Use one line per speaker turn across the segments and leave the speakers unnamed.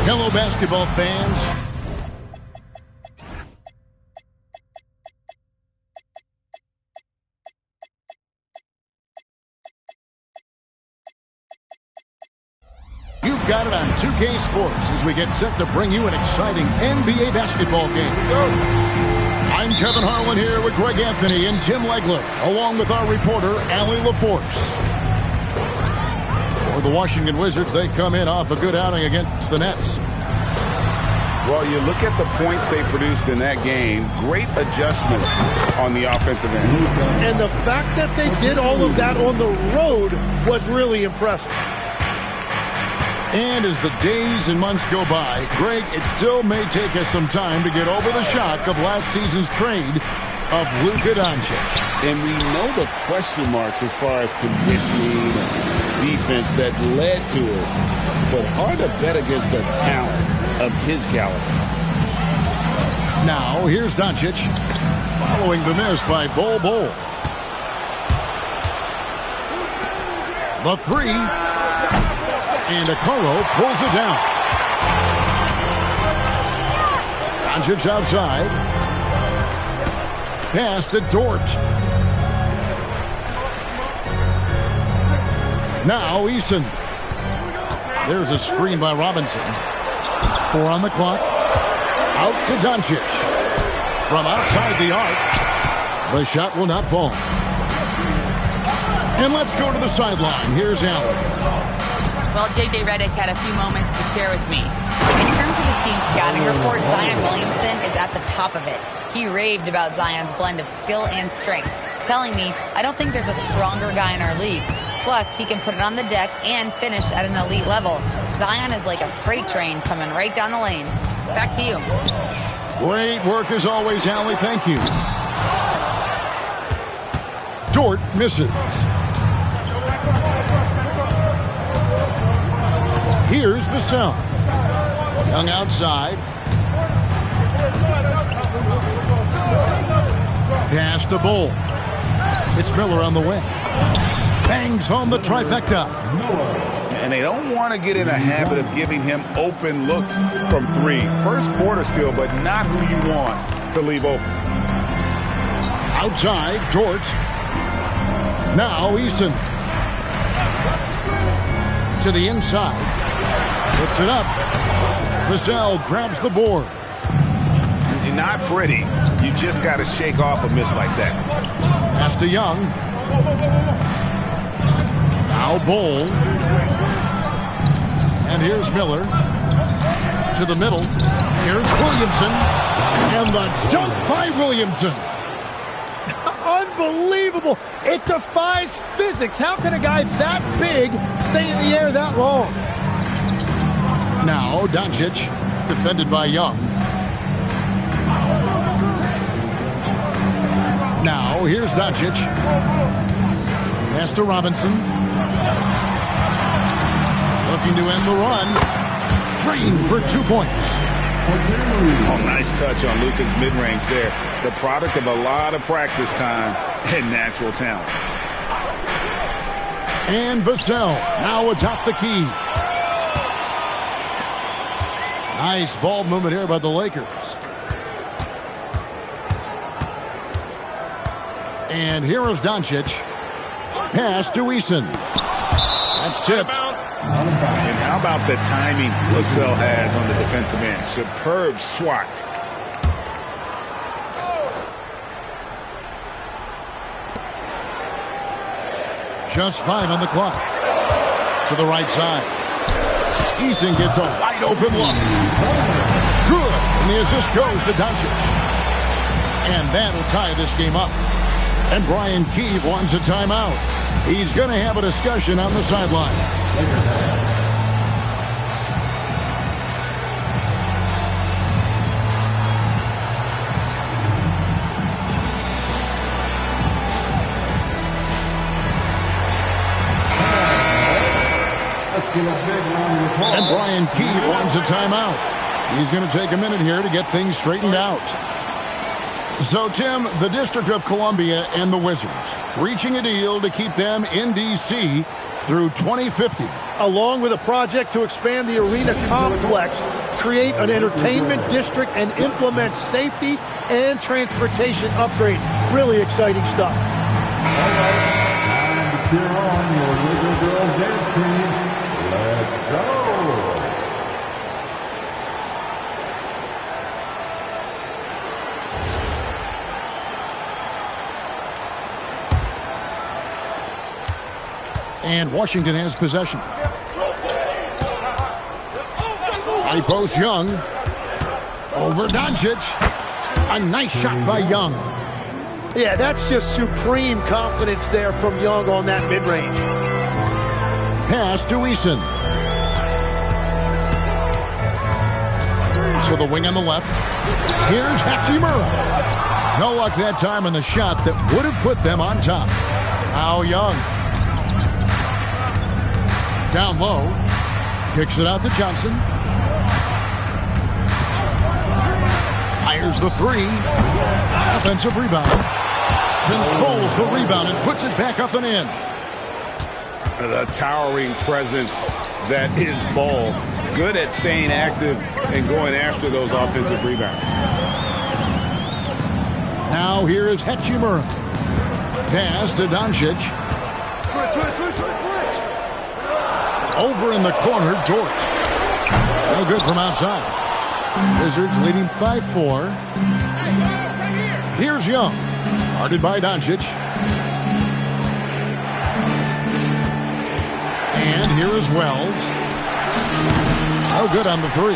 Hello, basketball fans. You've got it on 2K Sports as we get set to bring you an exciting NBA basketball game. I'm Kevin Harlan here with Greg Anthony and Tim Legler, along with our reporter, Allie LaForce. For the Washington Wizards, they come in off a good outing against the Nets.
Well, you look at the points they produced in that game, great adjustment on the offensive end.
And the fact that they did all of that on the road was really impressive.
And as the days and months go by, Greg, it still may take us some time to get over the shock of last season's trade of Luka Doncic.
And we know the question marks as far as conditioning and defense that led to it. But hard to bet against the talent of his caliber.
Now, here's Doncic, following the miss by Bol. The three, and Okoro pulls it down. Doncic outside. Pass to Dort. Now, Eason. There's a screen by Robinson. 4 on the clock. Out to Doncic. From outside the arc. The shot will not fall. And let's go to the sideline. Here's Allen.
Well, J.J. Redick had a few moments to share with me. In terms of his team scouting report, Zion Williamson is at the top of it. He raved about Zion's blend of skill and strength, telling me, I don't think there's a stronger guy in our league. Plus, he can put it on the deck and finish at an elite level. Zion is like a freight train coming right down the lane. Back to you.
Great work as always, Allie. Thank you. Dort misses. Here's Vassell. Young outside. Pass to Bol. It's Miller on the wing. Bangs home the trifecta.
And they don't want to get in a habit of giving him open looks from three. First quarter still, but not who you want to leave open.
Outside, Dort. Now Eason. To the inside. Puts it up. Vassell grabs the board.
Not pretty. You just got to shake off a miss like that.
Pass to Young. Now Bol. And here's Miller. To the middle. Here's Williamson. And the dunk by Williamson.
Unbelievable. It defies physics. How can a guy that big stay in the air that long?
Now Doncic, defended by Young. Now here's Doncic. Pass to Robinson. Looking to end the run. Drained for 2 points.
Oh, nice touch on Luka's mid-range there. The product of a lot of practice time and natural talent.
And Vassell now atop the key. Nice ball movement here by the Lakers. And here is Doncic. Pass to Eason. That's tipped.
And how about the timing Vassell has on the defensive end? Superb swat.
Just 5 on the clock. To the right side. Eason gets a wide open look. Good. And the assist goes to Doncic. And that'll tie this game up. And Brian Keefe wants a timeout. He's going to have a discussion on the sideline. And Brian Keefe wants a timeout. He's going to take a minute here to get things straightened out. So, Tim, the District of Columbia and the Wizards reaching a deal to keep them in D.C. through 2050.
Along with a project to expand the arena complex, create an entertainment district, and implement safety and transportation upgrade. Really exciting stuff.
All right, time to cheer on your little girl dance team. Let's go.
And Washington has possession. High post Young. Over Doncic. A nice shot by Young.
Yeah, that's just supreme confidence there from Young on that mid-range.
Pass to Eason. To the wing on the left. Here's Hachimura. No luck that time on the shot that would have put them on top. Now Young. Down low. Kicks it out to Johnson. Fires the three. Offensive rebound. Controls the rebound and puts it back up and in.
The towering presence that is Ball. Good at staying active and going after those offensive rebounds.
Now here is Hachimura. Pass to Doncic. Over in the corner, Dort. No good from outside. Wizards leading by 4. Here's Young. Guarded by Doncic. And here is Wells. No good on the 3.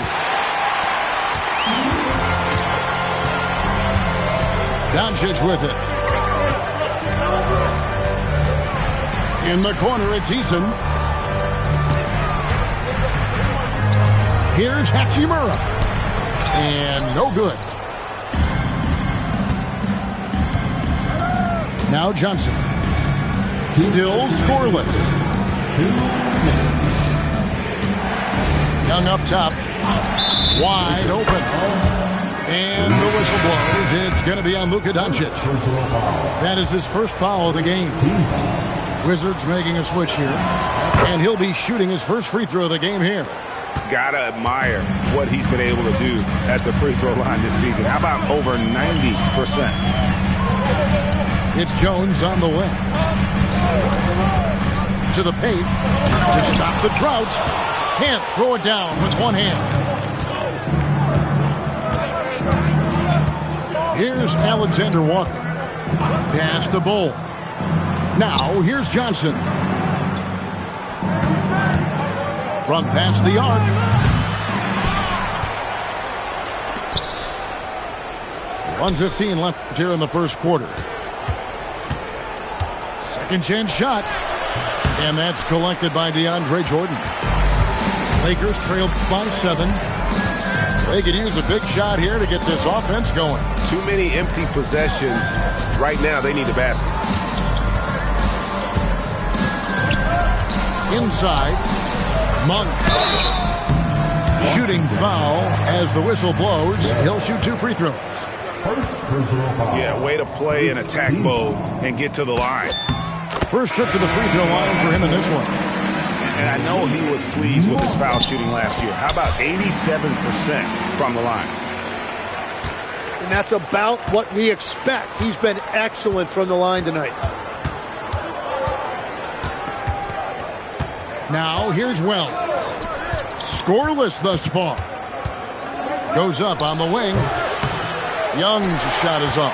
Doncic with it. In the corner, it's Eason. Here's Hachimura. And no good. Now Johnson. Still scoreless. Young up top. Wide open. And the whistle blows. It's going to be on Luka Doncic. That is his first foul of the game. Wizards making a switch here. And he'll be shooting his first free throw of the game here.
Gotta admire what he's been able to do at the free throw line this season. How about over 90%?
It's Jones on the way. To the paint. To stop the drought. Can't throw it down with one hand. Here's Alexander Walker. Pass to Bull. Now here's Johnson. From past the arc. .115 left here in the first quarter. Second chance shot. And that's collected by DeAndre Jordan. Lakers trail by 7. They could use a big shot here to get this offense going.
Too many empty possessions. Right now, they need a basket.
Inside. Monk. Shooting foul as the whistle blows. He'll shoot 2 free throws.
Yeah, way to play in attack mode and get to the line.
First trip to the free throw line for him in this one.
And I know he was pleased with his foul shooting last year. How about 87% from the line?
And that's about what we expect. He's been excellent from the line tonight.
Now here's Wells. Scoreless thus far. Goes up on the wing. Young's shot is off.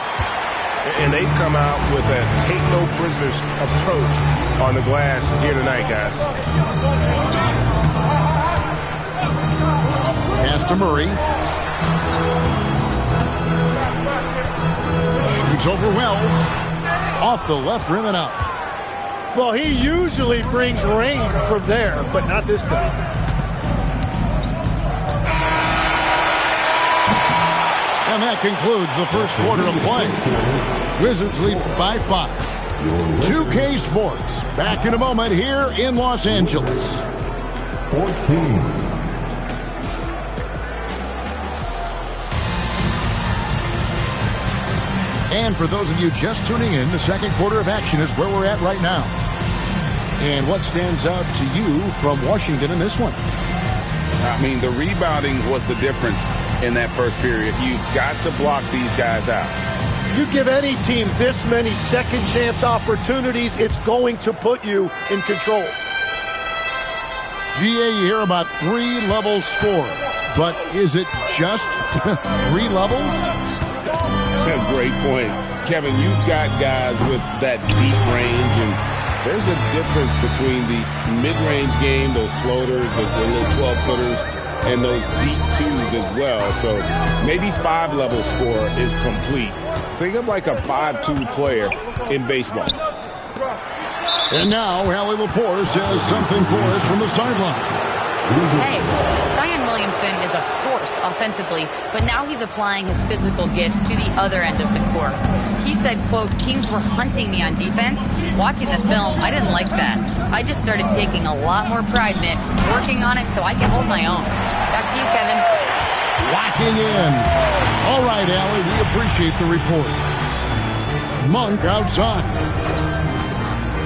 And they've come out with a take no prisoners approach on the glass here tonight, guys.
to Murray. Shoots over Wells. Off the left rim and out.
Well, he usually brings rain from there, but not this time.
And that concludes the first quarter of play. Wizards lead by 5. 2K Sports, back in a moment here in Los Angeles.
14.
And for those of you just tuning in, the second quarter of action is where we're at right now. And what stands out to you from Washington in this one?
I mean, the rebounding was the difference in that first period. You've got to block these guys out.
You give any team this many second chance opportunities, it's going to put you in control.
GA, you hear about 3-level score, but is it just 3 levels?
That's a great point. Kevin, you've got guys with that deep range, and there's a difference between the mid-range game, those floaters, the little 12-footers, and those deep twos as well. So maybe 5-level score is complete. Think of like a 5-2 player in baseball.
And now, Allie LaForce has something for us from the sideline.
Hey, Zion Williamson is a force offensively, but now he's applying his physical gifts to the other end of the court. He said, quote, teams were hunting me on defense. Watching the film, I didn't like that. I just started taking a lot more pride in it, working on it so I can hold my own. Back to you, Kevin.
Locking in. All right, Allie, we appreciate the report. Monk outside.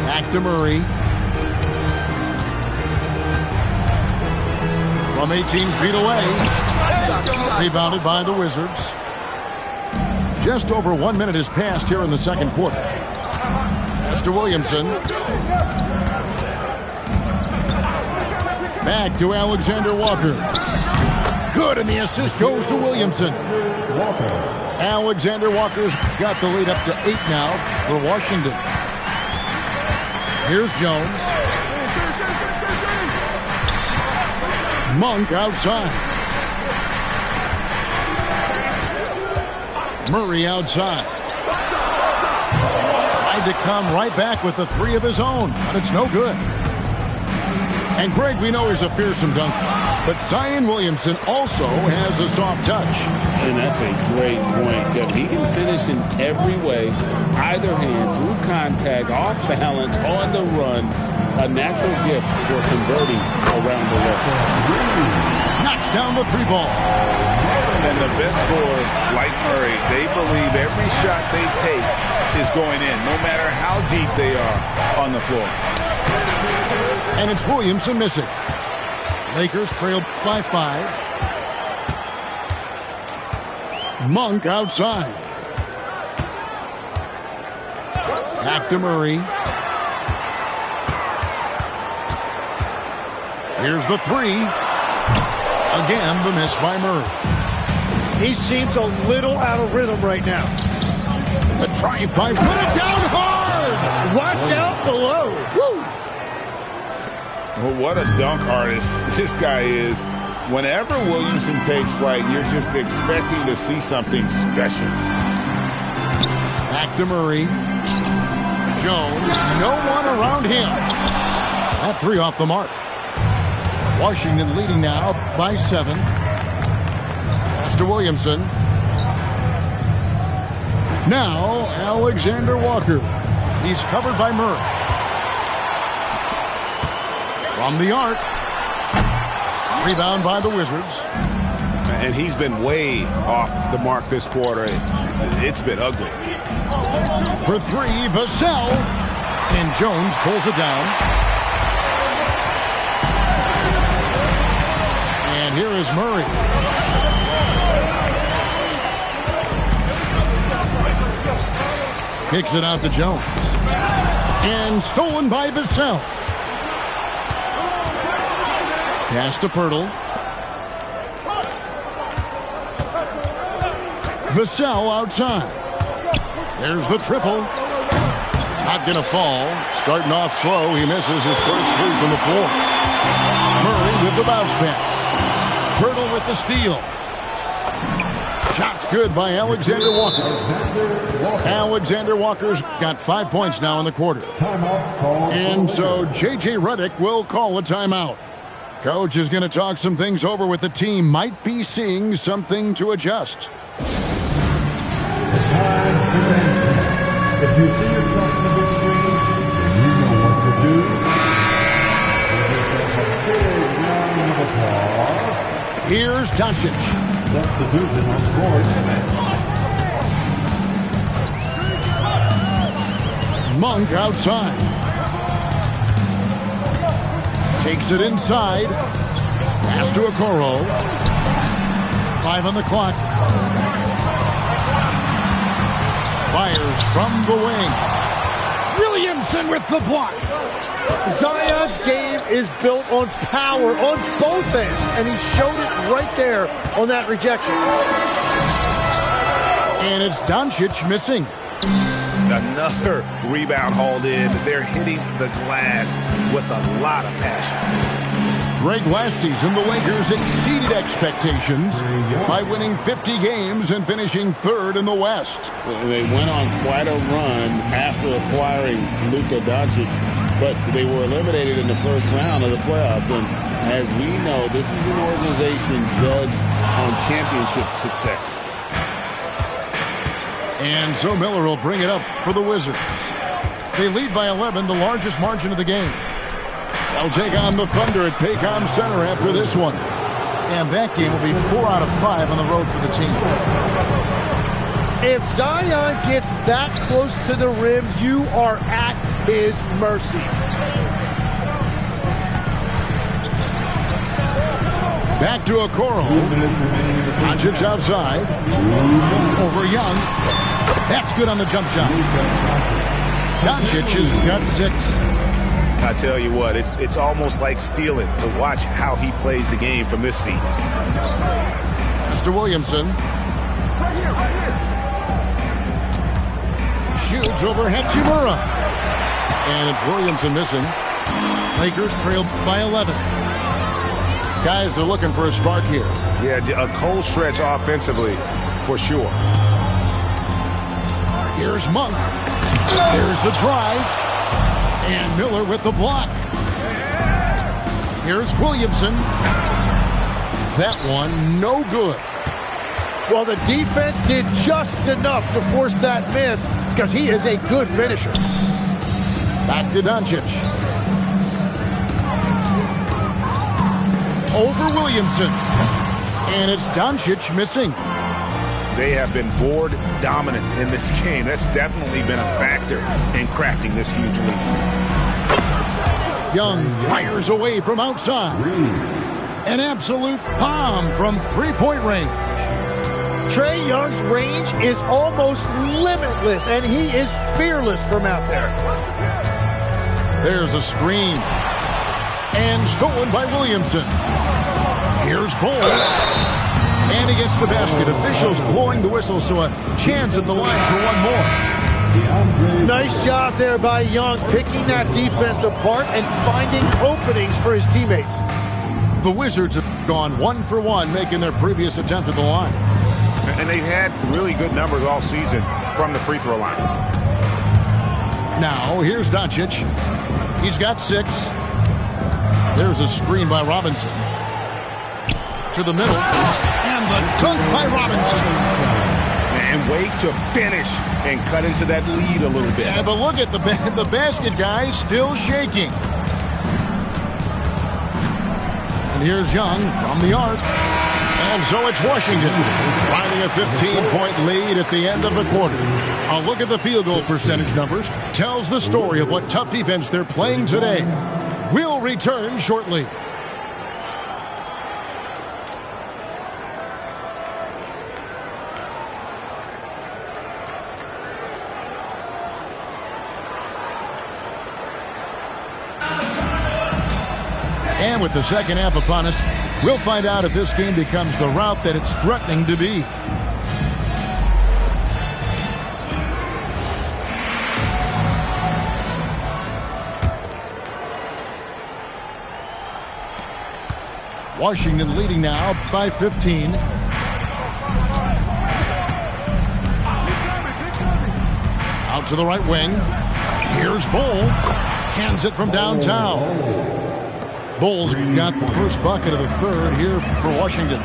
Back to Murray. From 18 feet away. Rebounded by the Wizards. Just over 1 minute has passed here in the second quarter. Mr. Williamson. Back to Alexander Walker. Good, and the assist goes to Williamson. Alexander Walker's got the lead up to 8 now for Washington. Here's Jones. Monk outside. Murray outside. Tried to come right back with the 3 of his own, but it's no good. And Greg, we know he's a fearsome dunker, but Zion Williamson also has a soft touch.
And that's a great point, Kevin. He can finish in every way, either hand, through contact, off balance, on the run. A natural gift for converting around the rim.
Knocks down the 3 ball.
And the best scorers, like Murray, they believe every shot they take is going in, no matter how deep they are on the floor.
And it's Williamson missing. Lakers trail by 5. Monk outside. Back to Murray. Here's the 3. Again, the miss by Murray.
He seems a little out of rhythm right now.
The drive by, put it down hard!
Watch out below. Woo!
Well, what a dunk artist this guy is. Whenever Williamson takes flight, you're just expecting to see something special.
Back to Murray. Jones, no one around him. That 3 off the mark. Washington leading now by 7. Mr. Williamson. Now, Alexander Walker. He's covered by Murray. From the arc. Rebound by the Wizards.
And he's been way off the mark this quarter. It's been ugly.
For 3, Vassell. And Jones pulls it down. And here is Murray. Kicks it out to Jones. And stolen by Vassell. Pass to Pirtle. Vassell outside. There's the triple. Not going to fall. Starting off slow. He misses his first 3 from the floor. Murray with the bounce pass. Pirtle with the steal. Shot's good by Alexander Walker. Alexander Walker's got 5 points now in the quarter. And so J.J. Redick will call a timeout. Coach is going to talk some things over with the team. Might be seeing something to adjust.
If you see yourself in the big screen, then you know what to do. Give yourself a big round of applause.
Here's Doncic.
Substitution on the board.
Monk outside. Takes it inside. Pass to Okoro. 5 on the clock. Fires from the wing. Williamson with the block.
Zion's game is built on power on both ends, and he showed it right there on that rejection.
And it's Doncic missing.
Another rebound hauled in. They're hitting the glass with a lot of passion.
Greg, last season, the Lakers exceeded expectations by winning 50 games and finishing 3rd in the West.
They went on quite a run after acquiring Luka Doncic, but they were eliminated in the first round of the playoffs. And as we know, this is an organization judged on championship success.
And so Miller will bring it up for the Wizards. They lead by 11, the largest margin of the game. They'll take on the Thunder at Paycom Center after this one. And that game will be 4 out of 5 on the road for the team.
If Zion gets that close to the rim, you are at his mercy.
Back to Okoro. Doncic outside. Over Young. That's good on the jump shot. Doncic has got 6.
I tell you what, it's almost like stealing to watch how he plays the game from this seat.
Mr. Williamson. Shoots over Hachimura. And it's Williamson missing. Lakers trail by 11. Guys are looking for a spark here.
Yeah, a cold stretch offensively, for sure.
Here's Monk. There's the drive. And Miller with the block. Here's Williamson. That one, no good.
Well, the defense did just enough to force that miss because he is a good finisher.
Back to Doncic. Over Williamson. And it's Doncic missing.
They have been board dominant in this game. That's definitely been a factor in crafting this huge lead.
Young fires away from outside. An absolute bomb from three-point range.
Trae Young's range is almost limitless, and he is fearless from out there.
There's a screen. And stolen by Williamson. Here's Bull. And he gets the basket. Officials blowing the whistle, so a chance at the line for one more.
Nice job there by Young, picking that defense apart and finding openings for his teammates.
The Wizards have gone 1 for 1, making their previous attempt at the line.
And they've had really good numbers all season from the free throw line.
Now, here's Doncic. He's got 6. There's a screen by Robinson. To the middle. And the dunk by Robinson.
And wait to finish and cut into that lead a little bit.
Yeah, but look at the basket, guys, still shaking. And here's Young from the arc. And so it's Washington riding a 15-point lead at the end of the quarter. A look at the field goal percentage numbers tells the story of what tough defense they're playing today. We'll return shortly. And with the second half upon us, we'll find out if this game becomes the route that it's threatening to be. Washington leading now by 15. Out to the right wing. Here's Bull. Cans it from downtown. Bull's got the first bucket of the third here for Washington.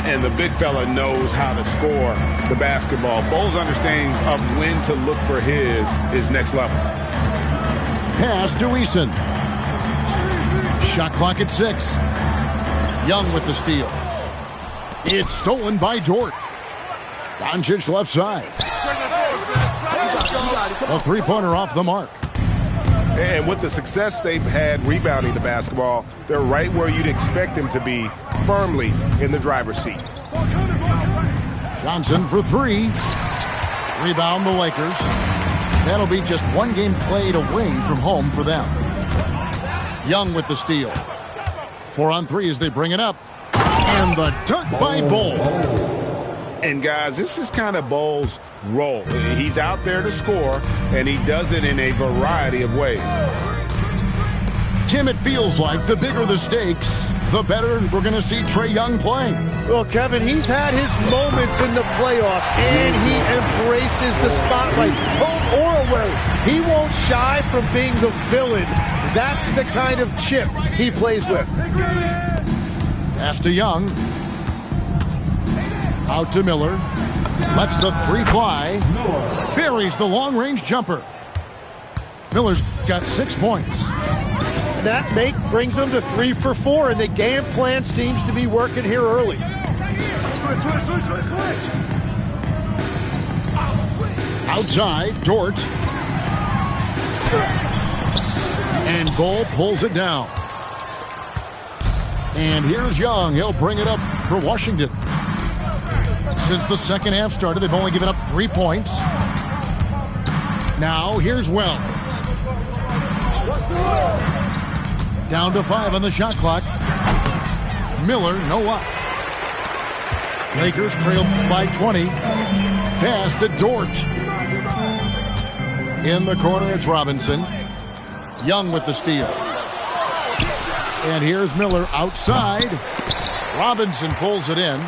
And the big fella knows how to score the basketball. Bull's understanding of when to look for his next level.
Pass to Eason. Shot clock at 6. Young with the steal. It's stolen by Dort. Doncic left side. A three-pointer off the mark.
And with the success they've had rebounding the basketball, they're right where you'd expect them to be, firmly in the driver's seat.
Johnson for 3. Rebound the Lakers. That'll be just one game played away from home for them. Young with the steal. 4 on 3 as they bring it up. And the dunk by Bull.
And guys, this is kind of Bull's role. He's out there to score, and he does it in a variety of ways.
Tim, it feels like the bigger the stakes, the better we're going to see Trae Young play.
Well, Kevin, he's had his moments in the playoffs, and he embraces the spotlight, home or away. He won't shy from being the villain. That's the kind of chip he plays with.
Pass to Young. Out to Miller. Lets the 3 fly. Buries the long-range jumper. Miller's got 6 points.
That make brings them to 3 for 4, and the game plan seems to be working here early.
Outside, Dort. And Bull pulls it down. And here's Young. He'll bring it up for Washington. Since the second half started, they've only given up 3 points. Now, here's Wells. Down to 5 on the shot clock. Miller, no luck. Lakers trail by 20. Pass to Dort. In the corner, it's Robinson. Young with the steal. And here's Miller outside. Robinson pulls it in.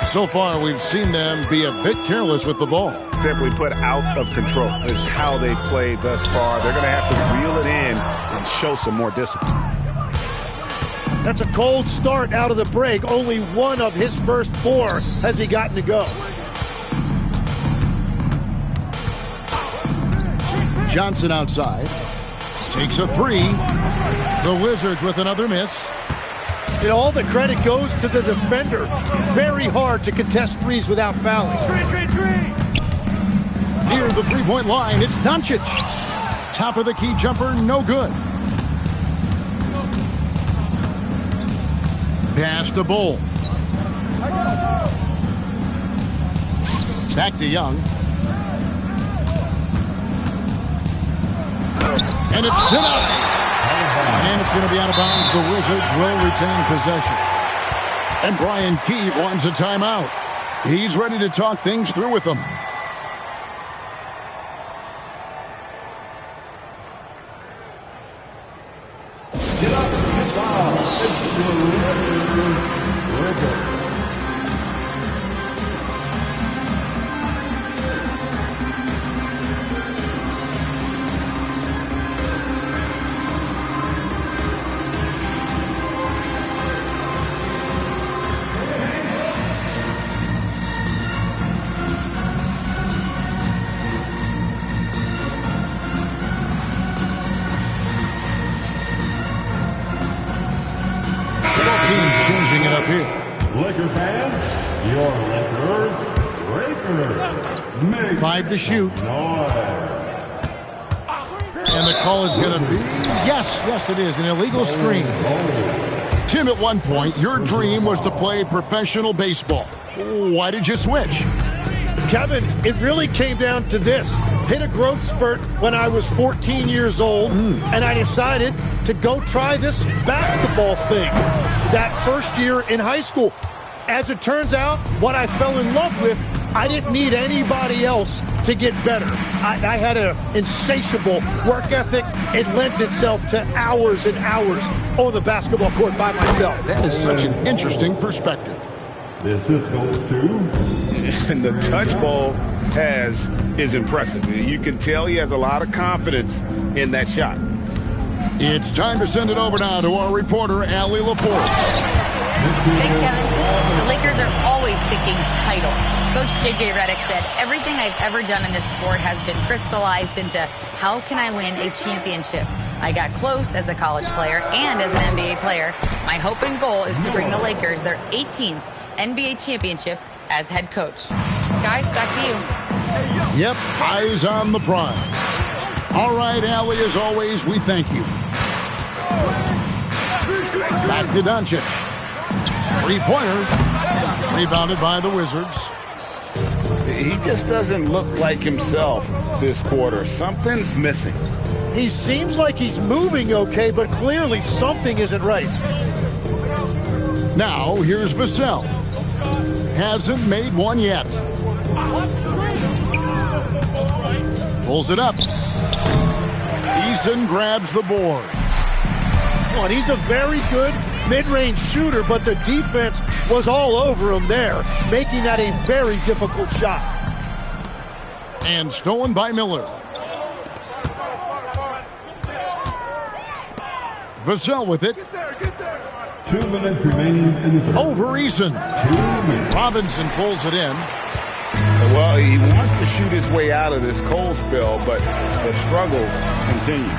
So far, we've seen them be a bit careless with the ball.
Simply put, out of control is how they've played thus far. They're going to have to reel it in and show some more discipline.
That's a cold start out of the break. Only one of his first 4 has he gotten to go.
Johnson outside. Takes a 3. The Wizards with another miss.
And all the credit goes to the defender. Very hard to contest threes without fouling.
Near the three-point line, it's Doncic. Top of the key jumper, no good. Pass to Bull. Back to Young. And it's denied. And it's going to be out of bounds. The Wizards will retain possession. And Brian Keefe wants a timeout. He's ready to talk things through with them. Changing it up here.
Laker fans, your Lakers, Make
5 to shoot.
noise.
And the call is going to be, yes, it is, an illegal screen. Tim, at one point, your dream was to play professional baseball. Why did you switch?
Kevin, it really came down to this. Hit a growth spurt when I was 14 years old, and I decided to go try this basketball thing that first year in high school. As it turns out, what I fell in love with, I didn't need anybody else to get better. I had an insatiable work ethic. It lent itself to hours and hours on the basketball court by myself.
That is such an interesting perspective.
The assist goes to...
And the touch ball is impressive. You can tell he has a lot of confidence in that shot.
It's time to send it over now to our reporter, Allie LaForce.
Thanks, Kevin. The Lakers are always thinking title. Coach J.J. Redick said, everything I've ever done in this sport has been crystallized into how can I win a championship. I got close as a college player and as an NBA player. My hope and goal is to bring the Lakers their 18th NBA championship as head coach. Guys, back to you.
Yep, eyes on the prize. All right, Allie, as always, we thank you. Back to Doncic. Three-pointer. Rebounded by the Wizards.
He just doesn't look like himself this quarter. Something's missing.
He seems like he's moving okay, but clearly something isn't right.
Now, here's Vassell. Hasn't made one yet. Pulls it up. Eason grabs the board.
And he's a very good mid-range shooter, but the defense was all over him there, making that a very difficult shot.
And stolen by Miller. Vassell with it.
2 minutes remaining in the third.
Over Eason.
2 minutes.
Robinson pulls it in.
Well, he wants to shoot his way out of this cold spell, but the struggles continue.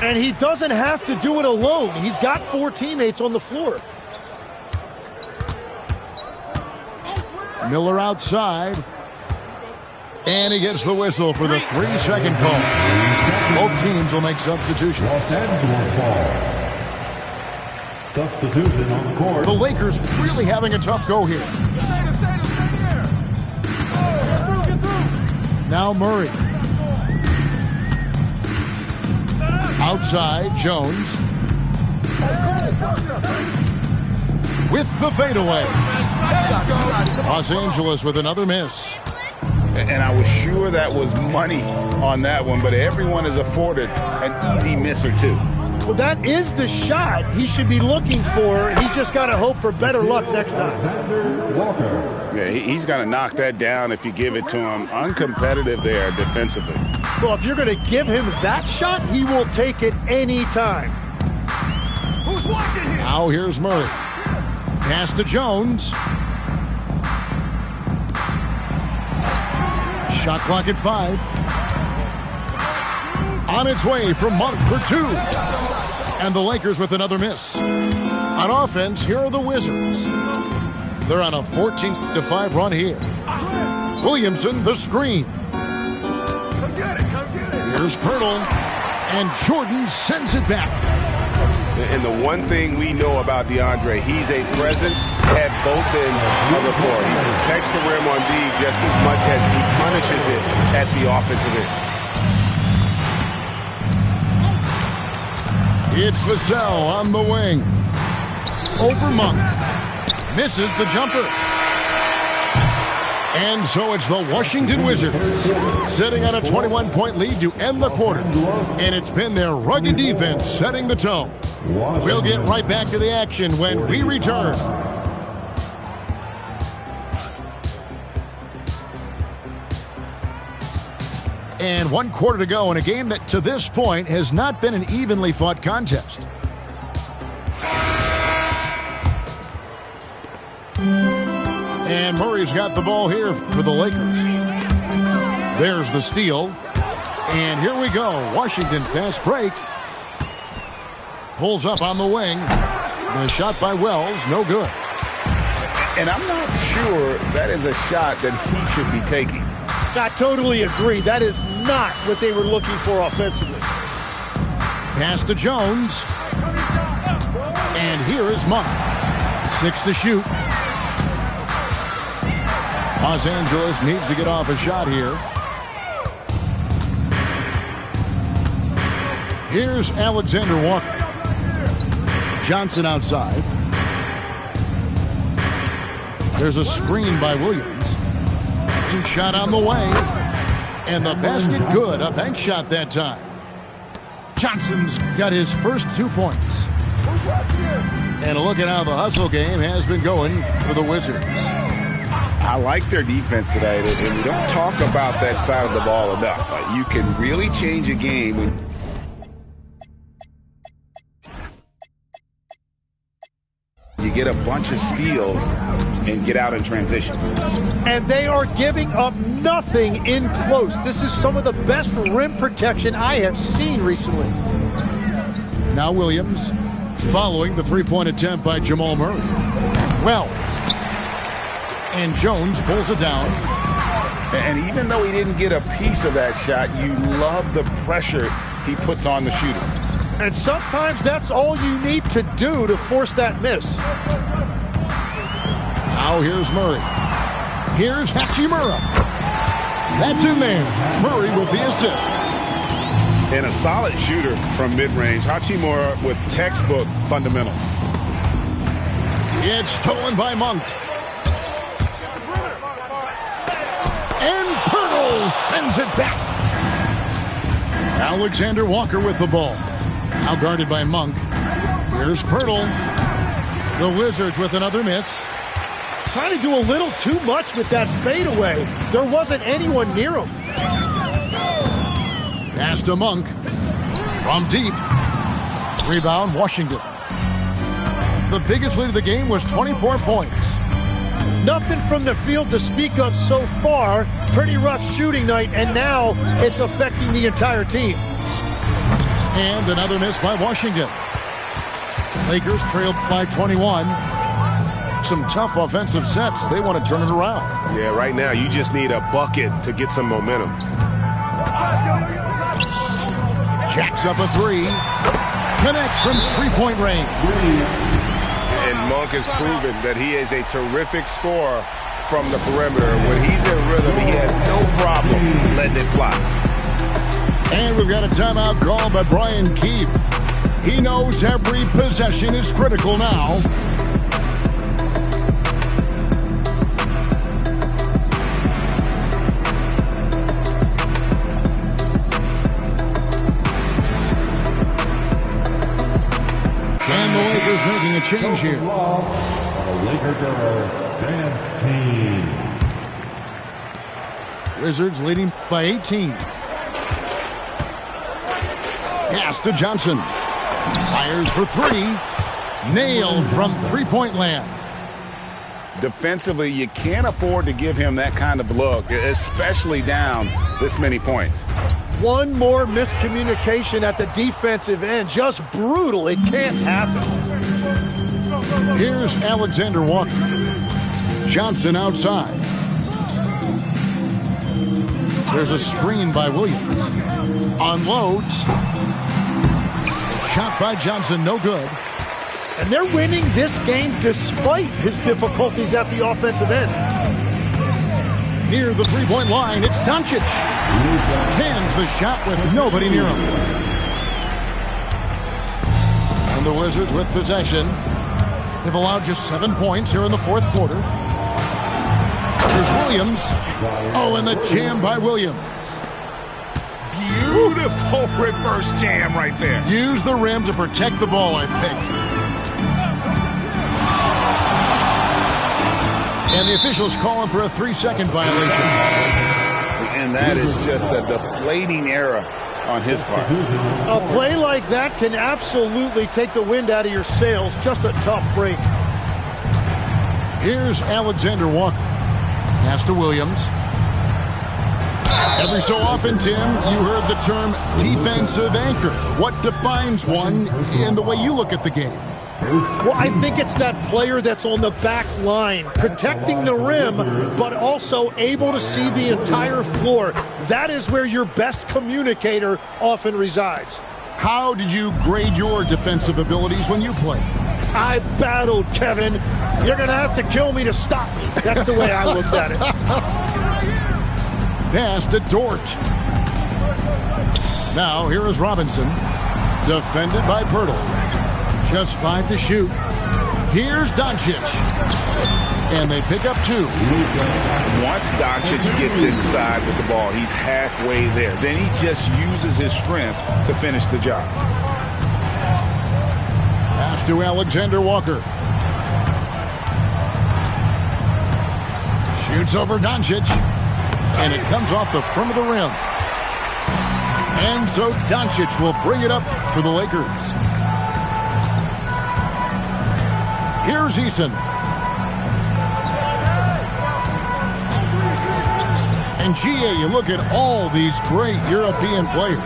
And he doesn't have to do it alone. He's got 4 teammates on the floor.
Miller outside. And he gets the whistle for the 3-second call. Both teams will make substitutions.
Los Angeles ball. Substitution on the court.
The Lakers really having a tough go here. Now Murray. Outside, Jones. With the fadeaway. Los Angeles with another miss.
And I was sure that was money on that one, but everyone is afforded an easy miss or two.
Well, that is the shot he should be looking for. He's just got to hope for better luck next time.
Walker.
Yeah, he's got to knock that down if you give it to him. Uncompetitive there defensively.
Well, if you're going to give him that shot, he will take it any time.
Who's watching here?
Now here's Murray. Pass to Jones. Shot clock at 5. On its way from Monk for 2. And the Lakers with another miss. On offense, here are the Wizards. They're on a 14-5 run here. Williamson, the screen.
Come get it, come get it.
Here's Pirtle. And Jordan sends it back.
And the one thing we know about DeAndre, he's a presence at both ends of the floor. He protects the rim on D just as much as he punishes it at the offensive end.
It's Vassell on the wing. Over Monk. Misses the jumper. And so it's the Washington Wizards sitting on a 21-point lead to end the quarter. And it's been their rugged defense setting the tone. We'll get right back to the action when we return. And 1 quarter to go in a game that to this point has not been an evenly fought contest. And Murray's got the ball here for the Lakers. There's the steal. And here we go. Washington fast break. Pulls up on the wing. The shot by Wells, no good.
And I'm not sure that is a shot that he should be taking.
I totally agree. That is not what they were looking for offensively.
Pass to Jones. And here is Monk. 6 to shoot. Los Angeles needs to get off a shot here. Here's Alexander Walker. Johnson outside. There's a screen by Williams. And shot on the way. And the basket good. A bank shot that time. Johnson's got his first 2 points.
Who's watching here?
And a look at how the hustle game has been going for the Wizards.
I like their defense today, and we don't talk about that side of the ball enough. You can really change a game when you get a bunch of steals and get out in transition.
And they are giving up nothing in close. This is some of the best rim protection I have seen recently.
Now Williams following the three-point attempt by Jamal Murray. Wells. And Jones pulls it down.
And even though he didn't get a piece of that shot, you love the pressure he puts on the shooter.
And sometimes that's all you need to do to force that miss.
Now here's Murray. Here's Hachimura. That's in there. Murray with the assist.
And a solid shooter from mid-range. Hachimura with textbook fundamentals.
It's stolen by Monk. And Pirtle sends it back. Alexander Walker with the ball. Now guarded by Monk. Here's Pirtle. The Wizards with another miss.
Trying to do a little too much with that fadeaway. There wasn't anyone near him.
Pass to Monk. From deep. Rebound, Washington. The biggest lead of the game was 24 points.
Nothing from the field to speak of so far. Pretty rough shooting night, and now it's affecting the entire team.
And another miss by Washington. Lakers trailed by 21. Some tough offensive sets. They want to turn it around.
Yeah, right now you just need a bucket to get some momentum.
Jacks up a three. Connects from three-point range.
And Monk has proven that he is a terrific scorer from the perimeter. When he's in rhythm, he has no problem letting it fly.
And we've got a timeout called by Brian Keith. He knows every possession is critical now. And the Lakers making a change here.
Laker girls dance team.
Wizards leading by 18. Pass to Johnson. Fires for three. Nailed from three-point land.
Defensively, you can't afford to give him that kind of look, especially down this many points.
One more miscommunication at the defensive end. Just brutal. It can't happen.
Here's Alexander Walker. Johnson outside. There's a screen by Williams. Unloads. A shot by Johnson, no good.
And they're winning this game despite his difficulties at the offensive end.
Near the three-point line, it's Doncic. Cans the shot with nobody near him. And the Wizards with possession. They've allowed just 7 points here in the fourth quarter. Here's Williams. Oh, and the jam by Williams.
Beautiful reverse jam right there.
Use the rim to protect the ball, I think. And the officials calling for a 3-second violation.
And that is just a deflating error on his part.
A play like that can absolutely take the wind out of your sails. Just a tough break.
Here's Alexander Walker. Pass to Williams. Every so often, Tim, you heard the term defensive anchor. What defines one in the way you look at the game?
Well, I think it's that player that's on the back line, protecting the rim, but also able to see the entire floor. That is where your best communicator often resides.
How did you grade your defensive abilities when you played?
I battled, Kevin. You're going to have to kill me to stop me. That's the way I looked at it.
Pass to Dort. Now, here is Robinson. Defended by Pirtle. Just 5 to shoot. Here's Doncic. And they pick up 2.
Once Doncic gets inside with the ball, he's halfway there. Then he just uses his strength to finish the job.
Pass to Alexander Walker. Shoots over Doncic. And it comes off the front of the rim. And so Doncic will bring it up for the Lakers. Here's Eason. And GA, you look at all these great European players.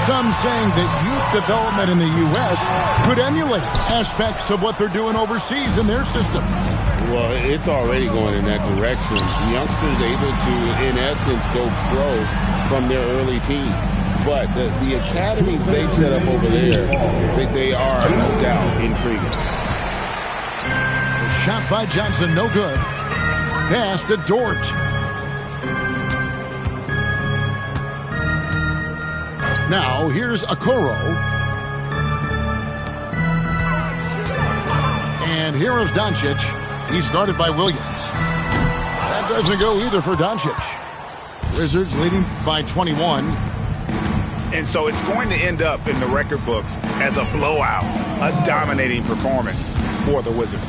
Some saying that youth development in the U.S. could emulate aspects of what they're doing overseas in their system.
Well, it's already going in that direction. Youngsters able to, in essence, go pro from their early teens. But the academies they've set up over there, they are, no doubt, intriguing.
The shot by Johnson, no good. Pass to Dort. Now, here's Okoro. And here is Doncic. He's guarded by Williams. That doesn't go either for Doncic. Wizards leading by 21.
And so it's going to end up in the record books as a blowout, a dominating performance for the Wizards.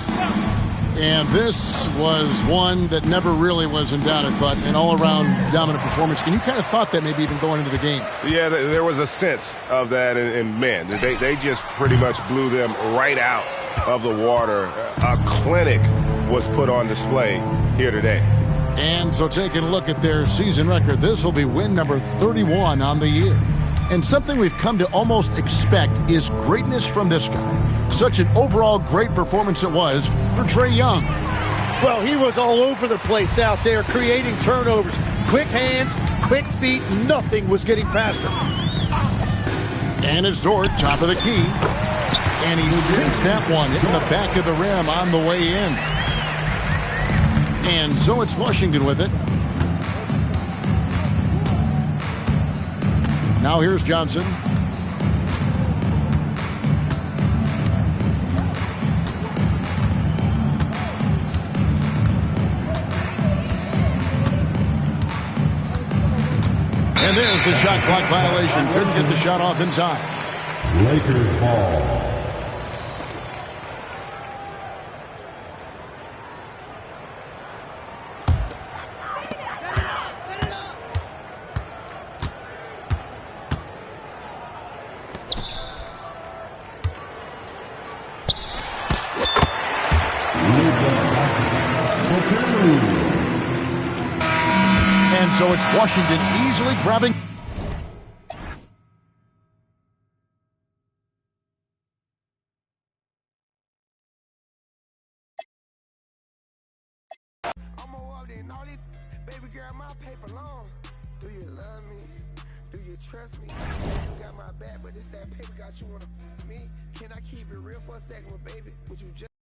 And this was one that never really was in doubt, I thought, an all-around dominant performance. And you kind of thought that maybe even going into the game.
Yeah, there was a sense of that, and man, they just pretty much blew them right out of the water. A clinic was put on display here today.
And so taking a look at their season record, this will be win number 31 on the year. And something we've come to almost expect is greatness from this guy. Such an overall great performance it was for Trae Young.
Well, he was all over the place out there, creating turnovers. Quick hands, quick feet, nothing was getting past him.
And it's Dort, top of the key. And he sinks that one, hitting the back of the rim on the way in. And so it's Washington with it. Now here's Johnson. And there's the shot clock violation. Couldn't get the shot off in time.
Lakers ball.
And so it's Washington easily grabbing.
Baby girl, my paper long. Do you love me? Do you trust me? You got my back, but it's that paper got you on me. Can I keep it real for a second, baby? Would you just